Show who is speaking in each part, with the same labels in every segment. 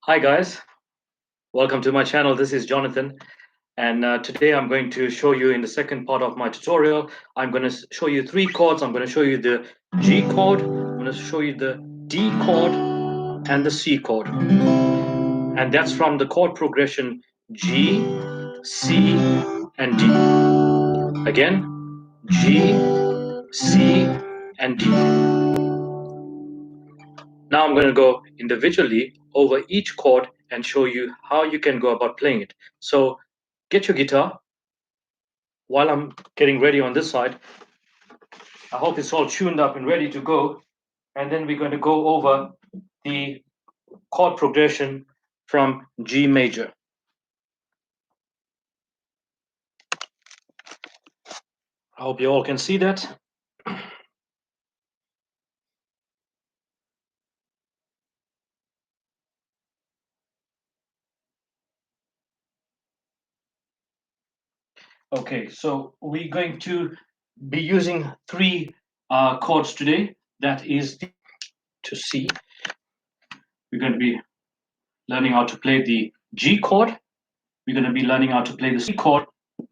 Speaker 1: Hi guys, welcome to my channel. This is Jonathan, and today I'm going to show you in the second part of my tutorial. I'm going to show you three chords. I'm going to show you the G chord, I'm going to show you the D chord and the C chord, and that's from the chord progression G, C, and D. Again, G, C, and D. Now I'm going to go individually over each chord and show you how you can go about playing it. So get your guitar. While I'm getting ready on this side, I hope it's all tuned up and ready to go. And then we're going to go over the chord progression from G major. I hope you all can see that. Okay, so we're going to be using three chords today. That is to C. We're going to be learning how to play the G chord. We're going to be learning how to play the C chord,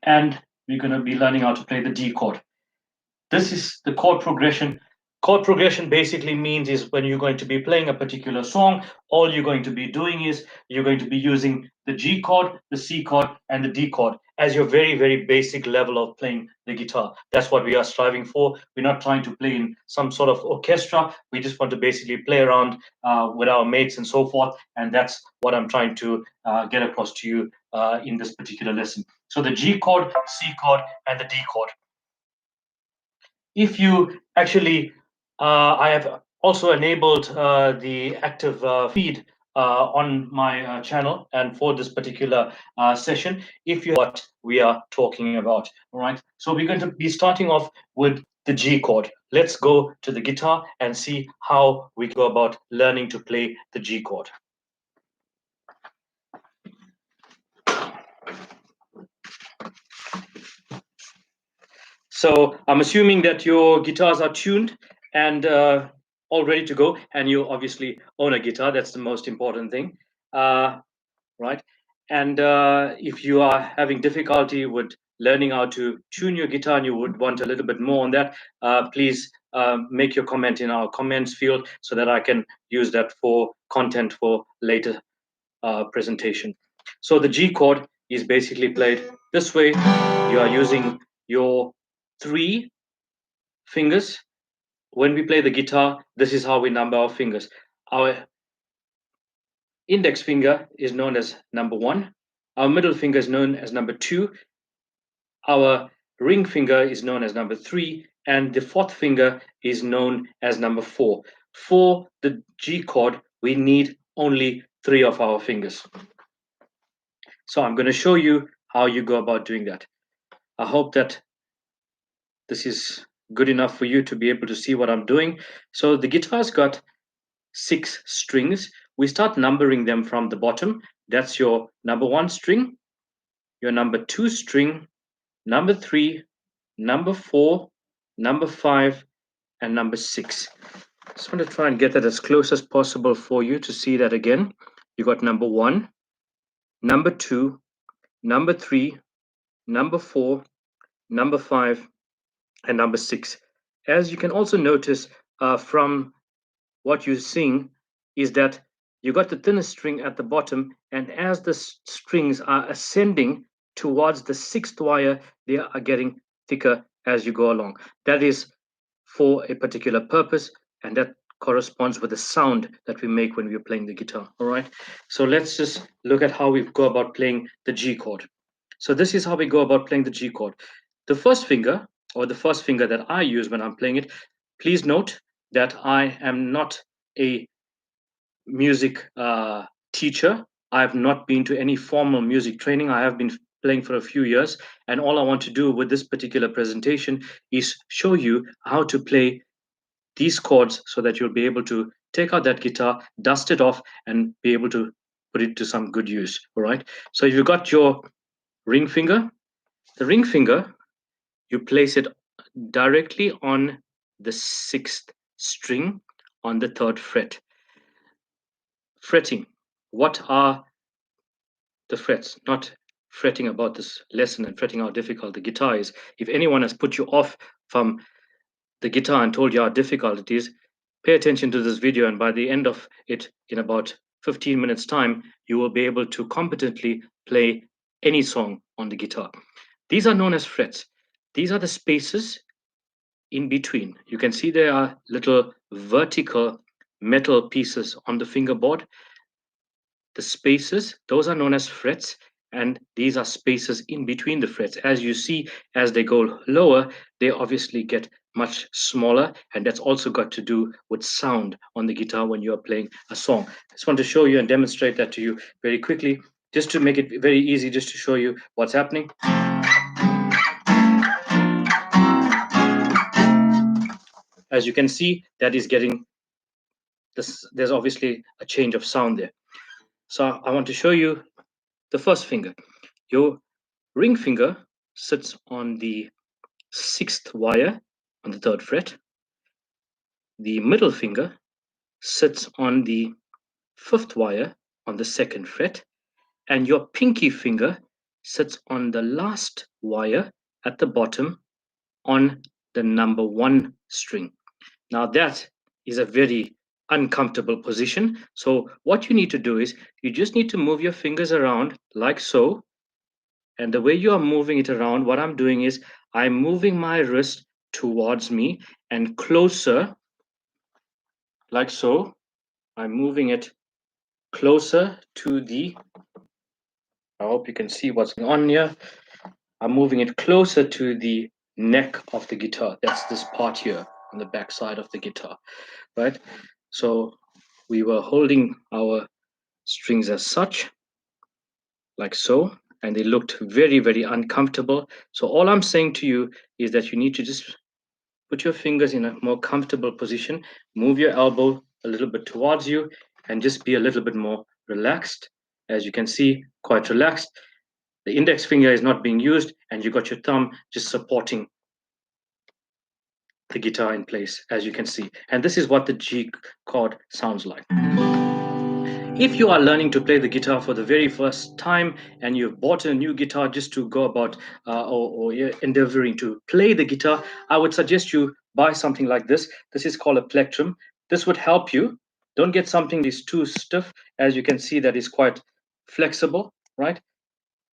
Speaker 1: and we're going to be learning how to play the D chord. This is the chord progression. Chord progression basically means is when you're going to be playing a particular song, all you're going to be doing is you're going to be using the G chord, the C chord, and the D chord as your very, very basic level of playing the guitar. That's what we are striving for. We're not trying to play in some sort of orchestra. We just want to basically play around with our mates and so forth. And that's what I'm trying to get across to you in this particular lesson. So the G chord, C chord, and the D chord. If you actually, I have also enabled the active feed on my channel, and for this particular session, if you what we are talking about. All right, so we're going to be starting off with the G chord. Let's go to the guitar and see how we go about learning to play the G chord. So I'm assuming that your guitars are tuned and all ready to go, and you obviously own a guitar. That's the most important thing, right? And if you are having difficulty with learning how to tune your guitar and you would want a little bit more on that, please make your comment in our comments field so that I can use that for content for later presentation. So the G chord is basically played this way. You are using your three fingers. When we play the guitar, this is how we number our fingers. Our index finger is known as number 1. Our middle finger is known as number 2. Our ring finger is known as number 3. And the fourth finger is known as number 4. For the G chord, we need only 3 of our fingers. So I'm going to show you how you go about doing that. I hope that this is good enough for you to be able to see what I'm doing. So the guitar's got 6 strings. We start numbering them from the bottom. That's your number 1 string, your number 2 string, number 3, number 4, number 5, and number 6. Just want to try and get that as close as possible for you to see that again. You got number 1, number 2, number 3, number 4, number 5, and number 6. As you can also notice from what you sing is that you got the thinnest string at the bottom, and as the strings are ascending towards the 6th wire, they are getting thicker as you go along. That is for a particular purpose, and that corresponds with the sound that we make when we're playing the guitar. All right, so let's just look at how we go about playing the G chord. So this is how we go about playing the G chord. The first finger, or the first finger that I use when I'm playing it, please note that I am not a music teacher. I have not been to any formal music training. I have been playing for a few years, and all I want to do with this particular presentation is show you how to play these chords so that you'll be able to take out that guitar, dust it off, and be able to put it to some good use. All right, so if you got your ring finger, the ring finger, you place it directly on the 6th string on the 3rd fret. Fretting what are the frets, not fretting about this lesson and fretting how difficult the guitar is. If anyone has put you off from the guitar and told you how difficult it is, pay attention to this video, and by the end of it, in about 15 minutes time, you will be able to competently play any song on the guitar. These are known as frets. These are the spaces in between. You can see there are little vertical metal pieces on the fingerboard. The spaces, those are known as frets, and these are spaces in between the frets. As you see, as they go lower, they obviously get much smaller, and that's also got to do with sound on the guitar when you are playing a song. I just want to show you and demonstrate that to you very quickly, just to make it very easy, just to show you what's happening. As you can see, that is getting this, there's obviously a change of sound there. So I want to show you the first finger. Your ring finger sits on the 6th wire on the 3rd fret. The middle finger sits on the 5th wire on the 2nd fret. And your pinky finger sits on the last wire at the bottom on the number 1 string. Now that is a very uncomfortable position. So what you need to do is you just need to move your fingers around like so. And the way you are moving it around, what I'm doing is I'm moving my wrist towards me and closer, like so. I'm moving it closer to the, I hope you can see what's going on here. I'm moving it closer to the neck of the guitar. That's this part here on the back side of the guitar, right? So we were holding our strings as such, like so, and they looked very, very uncomfortable. So all I'm saying to you is that you need to just put your fingers in a more comfortable position, move your elbow a little bit towards you, and just be a little bit more relaxed. As you can see, quite relaxed. The index finger is not being used, and you got your thumb just supporting the guitar in place, as you can see. And this is what the G chord sounds like. If you are learning to play the guitar for the very first time and you've bought a new guitar just to go about or you're endeavoring to play the guitar, I would suggest you buy something like this. This is called a plectrum. This would help you. Don't get something that is too stiff. As you can see, that is quite flexible, right?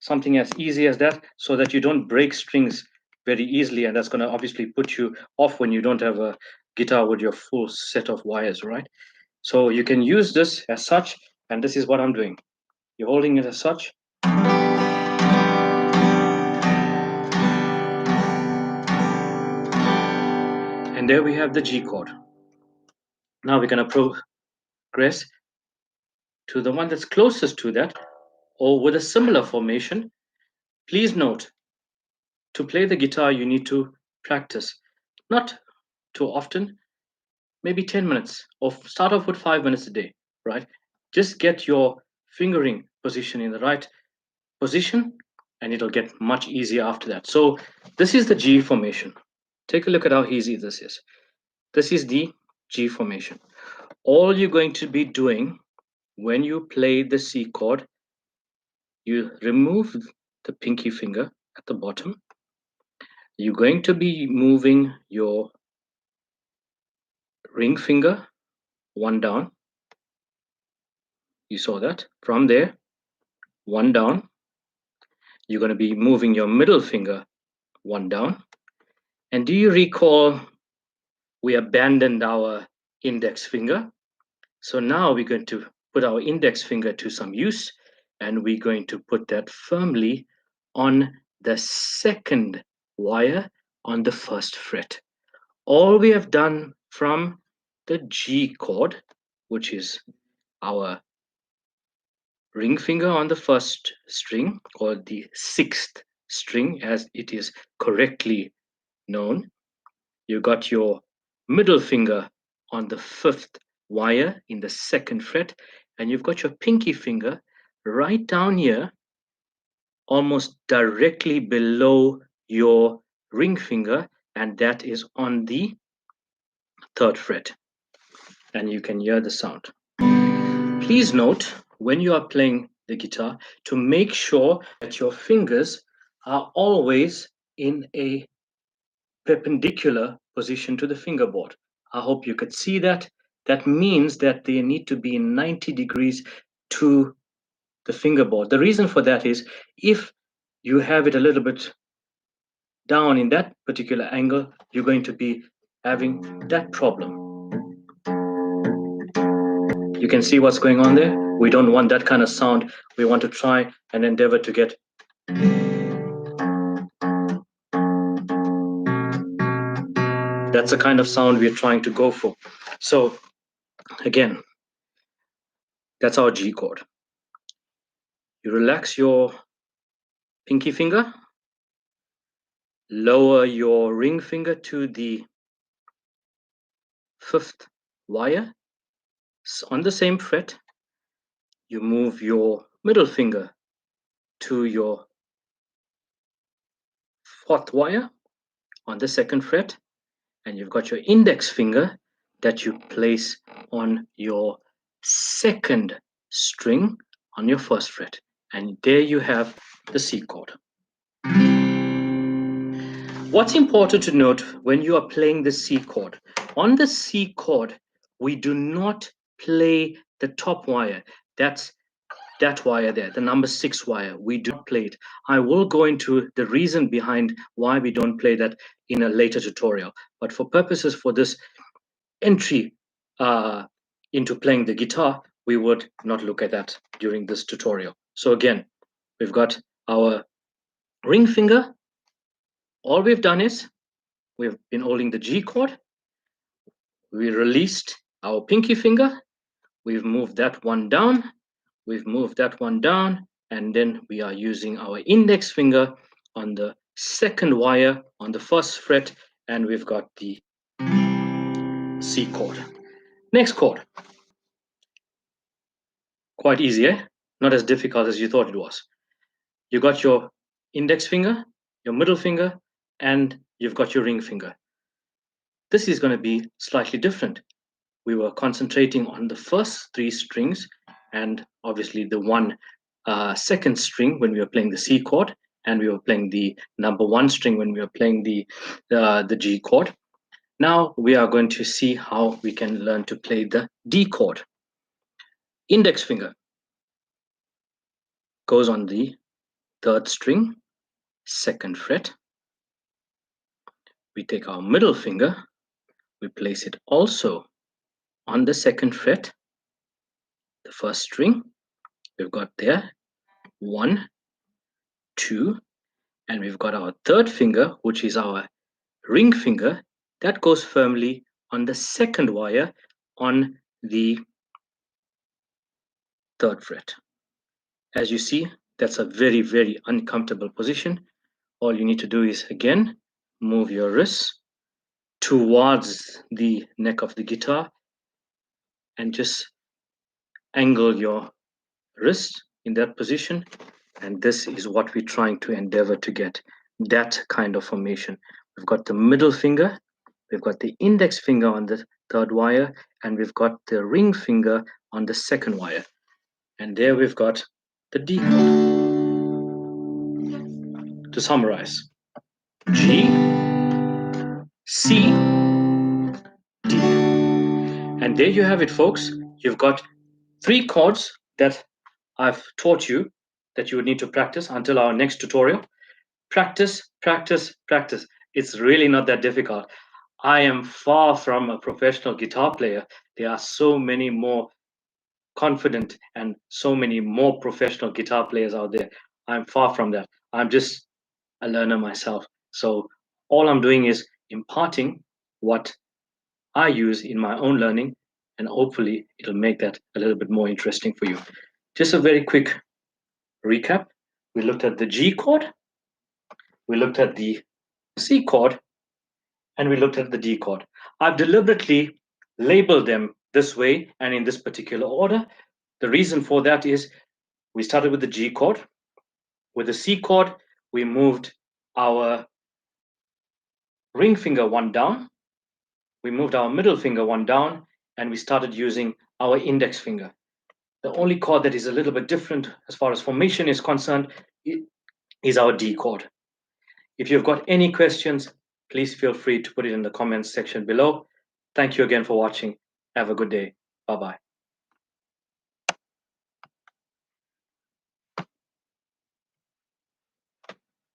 Speaker 1: Something as easy as that, so that you don't break strings very easily, and that's going to obviously put you off when you don't have a guitar with your full set of wires, right? So you can use this as such, and this is what I'm doing. You're holding it as such. And there we have the G chord. Now we're going to progress to the one that's closest to that, or with a similar formation. Please note, to play the guitar, you need to practice. Not too often, maybe 10 minutes, or start off with 5 minutes a day, right? Just get your fingering position in the right position, and it'll get much easier after that. So this is the G formation. Take a look at how easy this is. This is the G formation. All you're going to be doing when you play the C chord, you remove the pinky finger at the bottom. You're going to be moving your ring finger one down. You saw that. From there, one down. You're going to be moving your middle finger one down. And do you recall we abandoned our index finger? So now we're going to put our index finger to some use, and we're going to put that firmly on the 2nd wire on the 1st fret. All we have done from the G chord, which is our ring finger on the 1st string, or the 6th string as it is correctly known. You got your middle finger on the 5th wire in the 2nd fret, and you've got your pinky finger right down here, almost directly below your ring finger, and that is on the 3rd fret. And you can hear the sound. Please note when you are playing the guitar, to make sure that your fingers are always in a perpendicular position to the fingerboard. I hope you could see that. That means that they need to be in 90 degrees to the fingerboard. The reason for that is if you have it a little bit down in that particular angle, you're going to be having that problem. You can see what's going on there. We don't want that kind of sound. We want to try and endeavor to get that's the kind of sound we're trying to go for. So again, that's our G chord. You relax your pinky finger, lower your ring finger to the 5th wire on the same fret. You move your middle finger to your 4th wire on the 2nd fret, and you've got your index finger that you place on your 2nd string on your 1st fret, and there you have the C chord. What's important to note when you are playing the C chord, on the C chord we do not play the top wire. That's that wire there, the number 6 wire. We do not play it. I will go into the reason behind why we don't play that in a later tutorial, but for purposes for this entry into playing the guitar, we would not look at that during this tutorial. So again, we've got our ring finger. All we've done is we've been holding the G chord. We released our pinky finger. We've moved that one down. We've moved that one down. And then we are using our index finger on the 2nd wire on the 1st fret. And we've got the C chord. Next chord. Quite easy, eh? Not as difficult as you thought it was. You got your index finger, your middle finger, and you've got your ring finger. This is going to be slightly different. We were concentrating on the first 3 strings and obviously the one 2nd string when we were playing the C chord, and we were playing the number 1 string when we were playing the G chord. Now we are going to see how we can learn to play the D chord. Index finger goes on the 3rd string, 2nd fret. We take our middle finger, we place it also on the 2nd fret, the 1st string. We've got there 1, 2, and we've got our 3rd finger, which is our ring finger, that goes firmly on the 2nd wire on the 3rd fret. As you see, that's a very, very uncomfortable position. All you need to do is, again, move your wrist towards the neck of the guitar and just angle your wrist in that position. And this is what we're trying to endeavor to get, that kind of formation. We've got the middle finger, we've got the index finger on the 3rd wire, and we've got the ring finger on the 2nd wire. And there we've got the D chord. To summarize, G, C, D. And there you have it, folks. You've got 3 chords that I've taught you that you would need to practice until our next tutorial. Practice, practice, practice. It's really not that difficult. I am far from a professional guitar player. There are so many more confident and so many more professional guitar players out there. I'm far from that. I'm just a learner myself. So all I'm doing is imparting what I use in my own learning, and hopefully it'll make that a little bit more interesting for you. Just a very quick recap. We looked at the G chord, we looked at the C chord, and we looked at the D chord. I've deliberately labeled them this way and in this particular order. The reason for that is we started with the G chord. With the C chord, we moved our ring finger one down, we moved our middle finger one down, and we started using our index finger. The only chord that is a little bit different as far as formation is concerned is our D chord. If you've got any questions, please feel free to put it in the comments section below. Thank you again for watching. Have a good day. Bye-bye.